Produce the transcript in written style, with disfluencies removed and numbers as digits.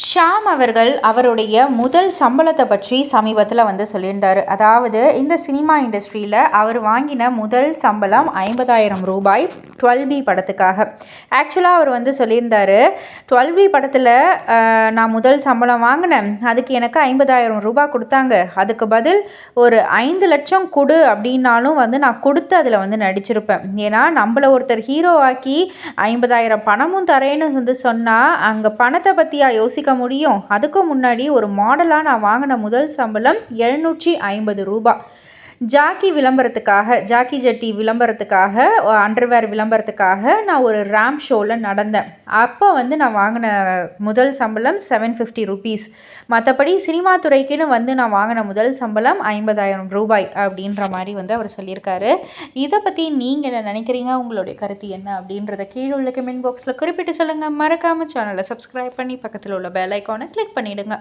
ஷாம் அவர்கள் அவருடைய முதல் சம்பளத்தை பற்றி சமீபத்தில் சொல்லியிருந்தார். அதாவது இந்த சினிமா இண்டஸ்ட்ரியில் அவர் வாங்கின முதல் சம்பளம் 50,000 ரூபாய் 12B படத்துக்காக. ஆக்சுவலாக அவர் சொல்லியிருந்தார், 12B படத்தில் நான் முதல் சம்பளம் வாங்கினேன், அதுக்கு எனக்கு 50,000 ரூபாய் கொடுத்தாங்க, அதுக்கு பதில் ஒரு 5 லட்சம் கொடு அப்படின்னாலும் நான் கொடுத்து அதில் நடிச்சிருப்பேன். ஏன்னா நம்மளை ஒருத்தர் ஹீரோவாக்கி 50,000 பணமும் தரேன்னு சொன்னால் அங்கே பணத்தை பற்றியா யோசிக்க முடியும். அதுக்கு முன்னாடி ஒரு மாடலாக நான் வாங்கின முதல் சம்பளம் 750 ரூபாய். ஜாக்கி விளம்பரத்துக்காக, ஜாக்கி ஜட்டி விளம்பரத்துக்காக, அண்டர்வேர் விளம்பரத்துக்காக நான் ஒரு ரேம்ப் ஷோவில் நடந்தேன். அப்போ நான் வாங்கின முதல் சம்பளம் 750 ருபீஸ். மற்றபடி சினிமா துறைக்குன்னு நான் வாங்கின முதல் சம்பளம் 50,000 ரூபாய் அப்படின்ற மாதிரி அவர் சொல்லியிருக்காரு. இதை பற்றி நீங்கள் என்ன நினைக்கிறீங்க? உங்களுடைய கருத்து என்ன அப்படின்றத கீழே உள்ள கமெண்ட் பாக்ஸில் குறிப்பிட்டு சொல்லுங்கள். மறக்காமல் சேனலை சப்ஸ்கிரைப் பண்ணி பக்கத்தில் உள்ள பெல் ஐக்கானை கிளிக் பண்ணிவிடுங்க.